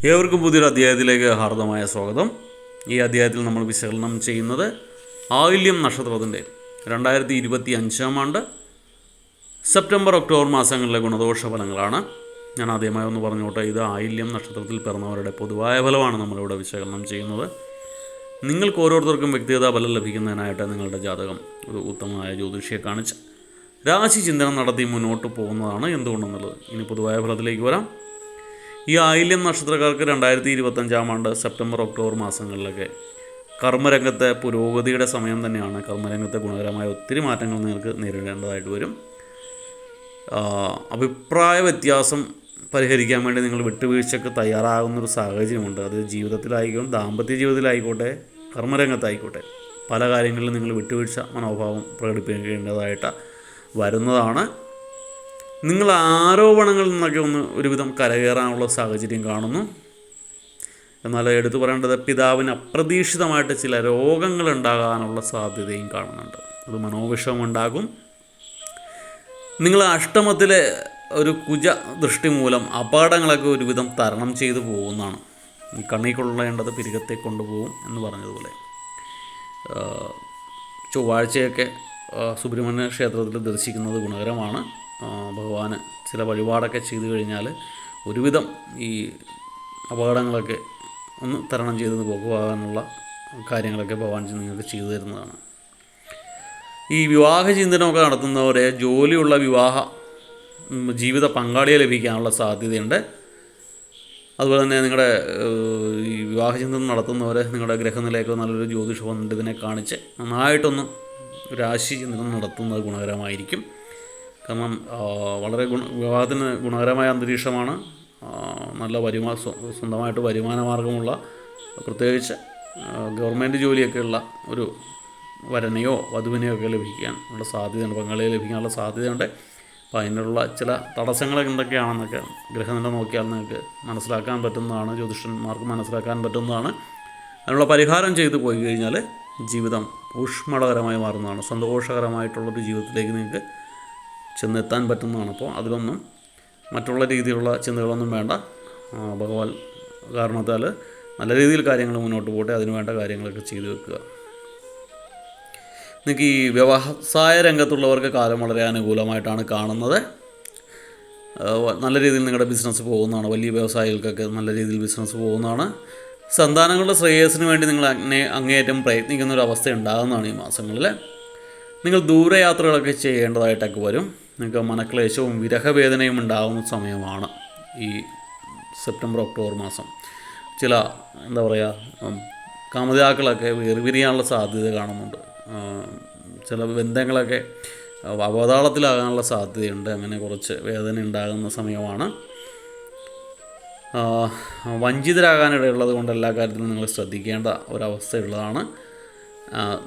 ഏവർക്കും പുതിയൊരു അധ്യായത്തിലേക്ക് ഹാർദമായ സ്വാഗതം. ഈ അധ്യായത്തിൽ നമ്മൾ വിശകലനം ചെയ്യുന്നത് ആയില്യം നക്ഷത്രത്തിൻ്റെ 2025 ആണ്ട് സെപ്റ്റംബർ ഒക്ടോബർ മാസങ്ങളിലെ ഗുണദോഷ ഫലങ്ങളാണ്. ഞാൻ ആദ്യമായി ഒന്ന് പറഞ്ഞോട്ടെ, ഇത് ആയില്യം നക്ഷത്രത്തിൽ പിറന്നവരുടെ പൊതുവായ ഫലമാണ് നമ്മളിവിടെ വിശകലനം ചെയ്യുന്നത്. നിങ്ങൾക്ക് ഓരോരുത്തർക്കും വ്യക്തിഗത ഫലം ലഭിക്കുന്നതിനായിട്ട് നിങ്ങളുടെ ജാതകം ഒരു ഉത്തമമായ ജ്യോതിഷിയെ കാണിച്ച് രാശി ചിന്തനം നടത്തി മുന്നോട്ട് പോകുന്നതാണ് എന്തുകൊണ്ടെന്നുള്ളത്. ഇനി പൊതുവായ ഫലത്തിലേക്ക് വരാം. ഈ ആയില്യം നക്ഷത്രക്കാർക്ക് 2025 ആണ്ട് സെപ്റ്റംബർ ഒക്ടോബർ മാസങ്ങളിലൊക്കെ കർമ്മരംഗത്തെ പുരോഗതിയുടെ സമയം തന്നെയാണ്. കർമ്മരംഗത്തെ ഗുണകരമായ ഒത്തിരി മാറ്റങ്ങൾ നിങ്ങൾക്ക് നേരിടേണ്ടതായിട്ട് വരും. അഭിപ്രായ വ്യത്യാസം പരിഹരിക്കാൻ വേണ്ടി നിങ്ങൾ വിട്ടുവീഴ്ചയ്ക്ക് തയ്യാറാകുന്നൊരു സാഹചര്യമുണ്ട്. അത് ജീവിതത്തിലായിക്കോട്ടെ, ദാമ്പത്യ ജീവിതത്തിലായിക്കോട്ടെ, കർമ്മരംഗത്തായിക്കോട്ടെ, പല കാര്യങ്ങളിലും നിങ്ങൾ വിട്ടുവീഴ്ച മനോഭാവം പ്രകടിപ്പിക്കേണ്ടതായിട്ട് വരുന്നതാണ്. നിങ്ങൾ ആരോപണങ്ങളിൽ നിന്നൊക്കെ ഒരുവിധം കരകയറാനുള്ള സാഹചര്യം കാണുന്നു. എന്നാൽ എടുത്തു പറയേണ്ടത്, പിതാവിന് അപ്രതീക്ഷിതമായിട്ട് ചില രോഗങ്ങൾ ഉണ്ടാകാനുള്ള സാധ്യതയും കാണുന്നുണ്ട്. അത് മനോവിഷമം ഉണ്ടാകും. നിങ്ങൾ അഷ്ടമത്തിലെ ഒരു കുജ ദൃഷ്ടി മൂലം അപകടങ്ങളൊക്കെ ഒരുവിധം തരണം ചെയ്തു പോകുന്നതാണ്. ഈ കണ്ണി കൊള്ളേണ്ടത് പിരികത്തെ കൊണ്ടുപോകും എന്ന് പറഞ്ഞതുപോലെ, ചൊവ്വാഴ്ചയൊക്കെ സുബ്രഹ്മണ്യ ക്ഷേത്രത്തിൽ ദർശിക്കുന്നത് ഗുണകരമാണ്. ഭഗവാന് ചില വഴിപാടൊക്കെ ചെയ്തു കഴിഞ്ഞാൽ ഒരുവിധം ഈ അപകടങ്ങളൊക്കെ ഒന്ന് തരണം ചെയ്ത് പോകുവാനുള്ള കാര്യങ്ങളൊക്കെ ഭഗവാൻ നിങ്ങൾക്ക് ചെയ്തു തരുന്നതാണ്. ഈ വിവാഹ ചിന്തനമൊക്കെ നടത്തുന്നവരെ ജോലിയുള്ള വിവാഹ ജീവിത പങ്കാളിയെ ലഭിക്കാനുള്ള സാധ്യതയുണ്ട്. അതുപോലെ തന്നെ നിങ്ങളുടെ ഈ വിവാഹ ചിന്തനം നടത്തുന്നവരെ നിങ്ങളുടെ ഗ്രഹനിലയൊക്കെ നല്ലൊരു ജ്യോതിഷ പണ്ഡിതനെ കാണിച്ച് നന്നായിട്ടൊന്ന് രാശി ചിന്തനം നടത്തുന്നത് ഗുണകരമായിരിക്കും. കാരണം വളരെ വിവാഹത്തിന് ഗുണകരമായ അന്തരീക്ഷമാണ്. നല്ല സ്വന്തമായിട്ട് വരുമാന മാർഗമുള്ള, പ്രത്യേകിച്ച് ഗവൺമെൻറ് ജോലിയൊക്കെയുള്ള ഒരു വരനെയോ വധുവിനെയോ ഒക്കെ ലഭിക്കാനുള്ള സാധ്യതയുണ്ട്, പങ്കാളിയെ ലഭിക്കാനുള്ള സാധ്യതയുണ്ട്. അപ്പോൾ അതിനുള്ള ചില തടസ്സങ്ങൾ എന്തൊക്കെയാണെന്നൊക്കെ ഗ്രഹനില നോക്കിയാൽ നിങ്ങൾക്ക് മനസ്സിലാക്കാൻ പറ്റുന്നതാണ്, ജ്യോതിഷന്മാർക്ക് മനസ്സിലാക്കാൻ പറ്റുന്നതാണ്. അതിനുള്ള പരിഹാരം ചെയ്തു പോയി കഴിഞ്ഞാൽ ജീവിതം ഊഷ്മളകരമായി മാറുന്നതാണ്. സന്തോഷകരമായിട്ടുള്ളൊരു ജീവിതത്തിലേക്ക് നിങ്ങൾക്ക് ചെന്നെത്താൻ പറ്റുന്നതാണ്. അപ്പോൾ അതിലൊന്നും മറ്റുള്ള രീതിയിലുള്ള ചിന്തകളൊന്നും വേണ്ട. ഭഗവാൻ കാരണത്താൽ നല്ല രീതിയിൽ കാര്യങ്ങൾ മുന്നോട്ട് പോകട്ടെ. അതിന് വേണ്ട കാര്യങ്ങളൊക്കെ ചെയ്തു വെക്കുക. നിങ്ങൾക്ക് ഈ വ്യവസായ രംഗത്തുള്ളവർക്ക് കാലം വളരെ അനുകൂലമായിട്ടാണ് കാണുന്നത്. നല്ല രീതിയിൽ നിങ്ങളുടെ ബിസിനസ് പോകുന്നതാണ്. വലിയ വ്യവസായികൾക്കൊക്കെ നല്ല രീതിയിൽ ബിസിനസ് പോകുന്നതാണ്. സന്താനങ്ങളുടെ ശ്രേയസ്സിന് വേണ്ടി നിങ്ങൾ അങ്ങേയറ്റം പ്രയത്നിക്കുന്ന ഒരു അവസ്ഥ ഉണ്ടാകുന്നതാണ് ഈ മാസങ്ങളിൽ. നിങ്ങൾ ദൂരയാത്രകളൊക്കെ ചെയ്യേണ്ടതായിട്ടൊക്കെ വരും. നിങ്ങൾക്ക് മനക്ലേശവും വിരഹവേദനയും ഉണ്ടാകുന്ന സമയമാണ് ഈ സെപ്റ്റംബർ ഒക്ടോബർ മാസം. ചില എന്താ പറയുക, കാമതാക്കളൊക്കെ വേർപിരിയാനുള്ള സാധ്യത കാണുന്നുണ്ട്. ചില ബന്ധങ്ങളൊക്കെ അവതാളത്തിലാകാനുള്ള സാധ്യതയുണ്ട്. അങ്ങനെ കുറച്ച് വേദന ഉണ്ടാകുന്ന സമയമാണ്. വഞ്ചിതരാകാനിടയുള്ളത് കൊണ്ട് എല്ലാ കാര്യത്തിലും നിങ്ങൾ ശ്രദ്ധിക്കേണ്ട ഒരവസ്ഥയുള്ളതാണ്.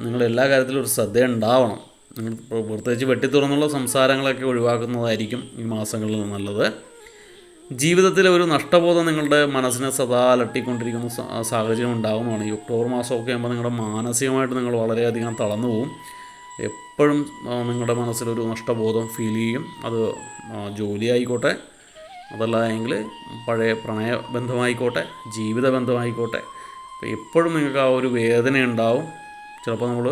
നിങ്ങൾ എല്ലാ കാര്യത്തിലും ഒരു ശ്രദ്ധ ഉണ്ടാവണം. നിങ്ങൾ പ്രത്യേകിച്ച് വെട്ടിത്തുറന്നുള്ള സംസാരങ്ങളൊക്കെ ഒഴിവാക്കുന്നതായിരിക്കും ഈ മാസങ്ങളിൽ നല്ലത്. ജീവിതത്തിലെ ഒരു നഷ്ടബോധം നിങ്ങളുടെ മനസ്സിനെ സദാ അലട്ടിക്കൊണ്ടിരിക്കുന്ന സാഹചര്യം ഉണ്ടാകുന്നതാണ്. ഈ ഒക്ടോബർ മാസമൊക്കെ ആകുമ്പോൾ നിങ്ങളുടെ മാനസികമായിട്ട് നിങ്ങൾ വളരെയധികം തളർന്നു പോകും. എപ്പോഴും നിങ്ങളുടെ മനസ്സിലൊരു നഷ്ടബോധം ഫീൽ ചെയ്യും. അത് ജോലി ആയിക്കോട്ടെ, അതല്ല എങ്കിൽ പഴയ പ്രണയബന്ധമായിക്കോട്ടെ, ജീവിത ബന്ധമായിക്കോട്ടെ, അപ്പോൾ എപ്പോഴും നിങ്ങൾക്ക് ആ ഒരു വേദന ഉണ്ടാവും. ചിലപ്പോൾ നമ്മൾ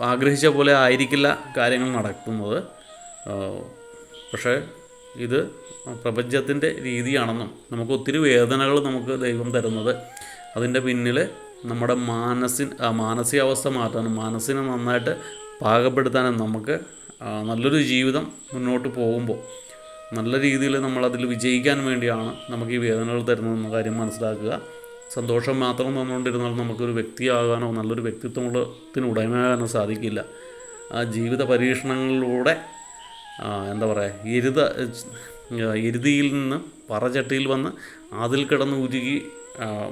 ആഗ്രഹിച്ച പോലെ ആയിരിക്കില്ല കാര്യങ്ങൾ നടക്കുന്നത്. പക്ഷേ ഇത് പ്രപഞ്ചത്തിൻ്റെ രീതിയാണെന്നും നമുക്ക് ഒത്തിരി വേദനകൾ നമുക്ക് ദൈവം തരുന്നത് അതിൻ്റെ പിന്നിൽ നമ്മുടെ മാനസികാവസ്ഥ മാറ്റാനും മനസ്സിനെ നന്നായിട്ട് പാകപ്പെടുത്താനും നമുക്ക് നല്ലൊരു ജീവിതം മുന്നോട്ട് പോകുമ്പോൾ നല്ല രീതിയിൽ നമ്മളതിൽ വിജയിക്കാൻ വേണ്ടിയാണ് നമുക്ക് ഈ വേദനകൾ തരുന്നതെന്ന കാര്യം മനസ്സിലാക്കുക. സന്തോഷം മാത്രം തന്നുകൊണ്ടിരുന്നാൽ നമുക്കൊരു വ്യക്തിയാകാനോ നല്ലൊരു വ്യക്തിത്വത്തിന് ഉടമയാകാനോ സാധിക്കില്ല. ആ ജീവിത പരീക്ഷണങ്ങളിലൂടെ എന്താ പറയുക, എരുതിയിൽ നിന്ന് പറചട്ടിയിൽ വന്ന് അതിൽ കിടന്ന് ഉരുകി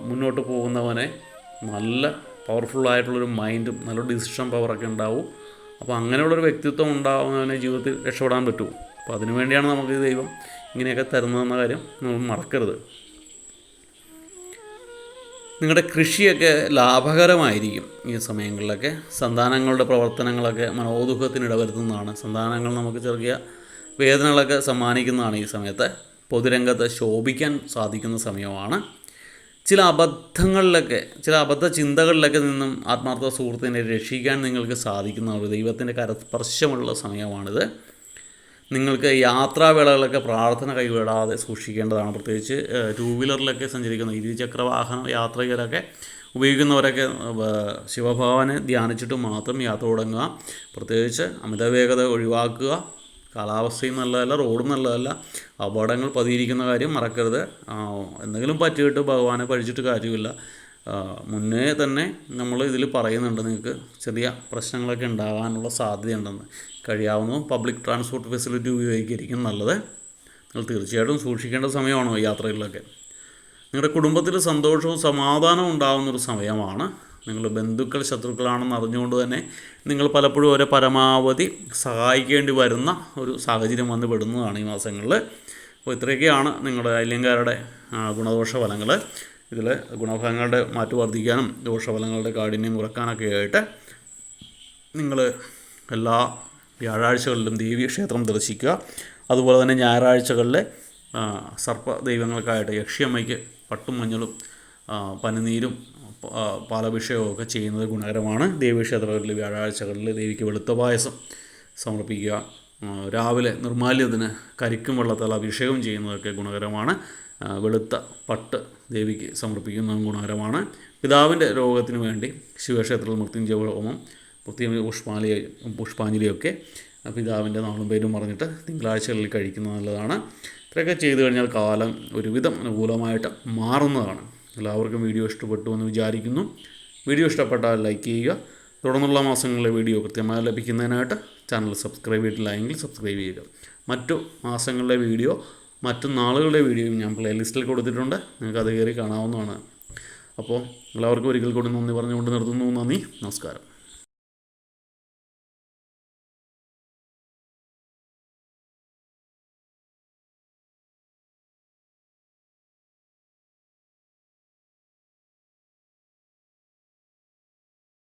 മുന്നോട്ട് പോകുന്നവനെ നല്ല പവർഫുള്ളായിട്ടുള്ളൊരു മൈൻഡും നല്ലൊരു ഡിസിഷൻ പവറൊക്കെ ഉണ്ടാവും. അപ്പോൾ അങ്ങനെയുള്ളൊരു വ്യക്തിത്വം ഉണ്ടാവുന്നവനെ ജീവിതത്തിൽ രക്ഷപ്പെടാൻ പറ്റുമോ? അപ്പോൾ അതിനുവേണ്ടിയാണ് നമുക്ക് ദൈവം ഇങ്ങനെയൊക്കെ തരുന്നതെന്ന കാര്യം നമ്മൾ മറക്കരുത്. നിങ്ങളുടെ കൃഷിയൊക്കെ ലാഭകരമായിരിക്കും ഈ സമയങ്ങളിലൊക്കെ. സന്താനങ്ങളുടെ പ്രവർത്തനങ്ങളൊക്കെ മനോദുഃഖത്തിന് ഇടവരുത്തുന്നതാണ്. സന്താനങ്ങൾ നമുക്ക് ചെറിയ വേദനകളൊക്കെ സമ്മാനിക്കുന്നതാണ് ഈ സമയത്ത്. പൊതുരംഗത്ത് ശോഭിക്കാൻ സാധിക്കുന്ന സമയമാണ്. ചില അബദ്ധ ചിന്തകളിലൊക്കെ നിന്നും ആത്മാർത്ഥ സുഹൃത്തിനെ രക്ഷിക്കാൻ നിങ്ങൾക്ക് സാധിക്കുന്ന ഒരു ദൈവത്തിൻ്റെ കരസ്പർശമുള്ള സമയമാണിത്. നിങ്ങൾക്ക് യാത്രാവേളകളൊക്കെ പ്രാർത്ഥന കൈവിടാതെ സൂക്ഷിക്കേണ്ടതാണ്. പ്രത്യേകിച്ച് 2 വീലറിലൊക്കെ സഞ്ചരിക്കുന്ന ഇരുചക്ര വാഹന യാത്രികരൊക്കെ ഉപയോഗിക്കുന്നവരൊക്കെ ശിവഭഗവാനെ ധ്യാനിച്ചിട്ട് മാത്രം യാത്ര തുടങ്ങുക. പ്രത്യേകിച്ച് അമിതവേഗത ഒഴിവാക്കുക. കാലാവസ്ഥയും നല്ലതല്ല, റോഡും നല്ലതല്ല. അപകടങ്ങൾ പതിയിരിക്കുന്ന കാര്യം മറക്കരുത്. എന്തെങ്കിലും പറ്റിയിട്ട് ഭഗവാനെ പഴിച്ചിട്ട് കാര്യമില്ല. മുന്നേ തന്നെ നമ്മൾ ഇതിൽ പറയുന്നുണ്ട്, നിങ്ങൾക്ക് ചെറിയ പ്രശ്നങ്ങളൊക്കെ ഉണ്ടാകാനുള്ള സാധ്യതയുണ്ടെന്ന്. കഴിയാവുന്നതും പബ്ലിക് ട്രാൻസ്പോർട്ട് ഫെസിലിറ്റി ഉപയോഗിക്കുകയായിരിക്കും നല്ലത്. നിങ്ങൾ തീർച്ചയായിട്ടും സൂക്ഷിക്കേണ്ട സമയമാണോ യാത്രകളിലൊക്കെ. നിങ്ങളുടെ കുടുംബത്തിൽ സന്തോഷവും സമാധാനവും ഉണ്ടാകുന്നൊരു സമയമാണ്. നിങ്ങൾ ബന്ധുക്കൾ ശത്രുക്കളാണെന്ന് അറിഞ്ഞുകൊണ്ട് തന്നെ നിങ്ങൾ പലപ്പോഴും അവരെ പരമാവധി സഹായിക്കേണ്ടി വരുന്ന ഒരു സാഹചര്യം വന്ന് പെടുന്നതാണ് ഈ മാസങ്ങളിൽ. അപ്പോൾ ഇത്രയൊക്കെയാണ് നിങ്ങളുടെ അയല്യങ്കാരുടെ ഗുണദോഷ ഫലങ്ങൾ. ഇതിൽ ഗുണഫലങ്ങളുടെ മാറ്റം വർദ്ധിക്കാനും ദോഷഫലങ്ങളുടെ കാഠിന്യം കുറയ്ക്കാനൊക്കെ ആയിട്ട് നിങ്ങൾ എല്ലാ വ്യാഴാഴ്ചകളിലും ദേവീക്ഷേത്രം ദർശിക്കുക. അതുപോലെ തന്നെ ഞായറാഴ്ചകളിൽ സർപ്പ ദൈവങ്ങൾക്കായിട്ട് യക്ഷിയമ്മയ്ക്ക് പട്ടും മഞ്ഞളും പനിനീരും പാലഭിഷേകവും ഒക്കെ ചെയ്യുന്നത് ഗുണകരമാണ്. ദേവീക്ഷേത്രങ്ങളിൽ വ്യാഴാഴ്ചകളിൽ ദേവിക്ക് വെളുത്ത പായസം സമർപ്പിക്കുക. രാവിലെ നിർമ്മാല്യത്തിന് കരിക്കും വെള്ളത്താൽ അഭിഷേകം ചെയ്യുന്നതൊക്കെ ഗുണകരമാണ്. വെളുത്ത പട്ട് ദേവിക്ക് സമർപ്പിക്കുന്നതും ഗുണകരമാണ്. പിതാവിൻ്റെ രോഗത്തിന് വേണ്ടി ശിവക്ഷേത്രത്തിൽ മൃത്യുഞ്ജയ ഹോമം, പുഷ്പാഞ്ജലിയൊക്കെ പിതാവിൻ്റെ നാളും പേരും പറഞ്ഞിട്ട് തിങ്കളാഴ്ചകളിൽ കഴിക്കുന്നത് നല്ലതാണ്. ഇത്രയൊക്കെ ചെയ്തു കഴിഞ്ഞാൽ കാലം ഒരുവിധം അനുകൂലമായിട്ട് മാറുന്നതാണ്. എല്ലാവർക്കും വീഡിയോ ഇഷ്ടപ്പെട്ടു എന്ന് വിചാരിക്കുന്നു. വീഡിയോ ഇഷ്ടപ്പെട്ടാൽ ലൈക്ക് ചെയ്യുക. തുടർന്നുള്ള മാസങ്ങളിലെ വീഡിയോ കൃത്യമായി ലഭിക്കുന്നതിനായിട്ട് ചാനൽ സബ്സ്ക്രൈബ് ചെയ്തിട്ടില്ല എങ്കിൽ സബ്സ്ക്രൈബ് ചെയ്യുക. മറ്റു മാസങ്ങളിലെ വീഡിയോ, മറ്റു നാളുകളുടെ വീഡിയോയും ഞാൻ പ്ലേലിസ്റ്റിൽ കൊടുത്തിട്ടുണ്ട്. നിങ്ങൾക്ക് അത് കയറി കാണാവുന്നതാണ്. അപ്പോൾ എല്ലാവർക്കും ഒരിക്കൽ കൂടി നന്ദി പറഞ്ഞുകൊണ്ട് നിർത്തുന്നു. നന്ദി, നമസ്കാരം.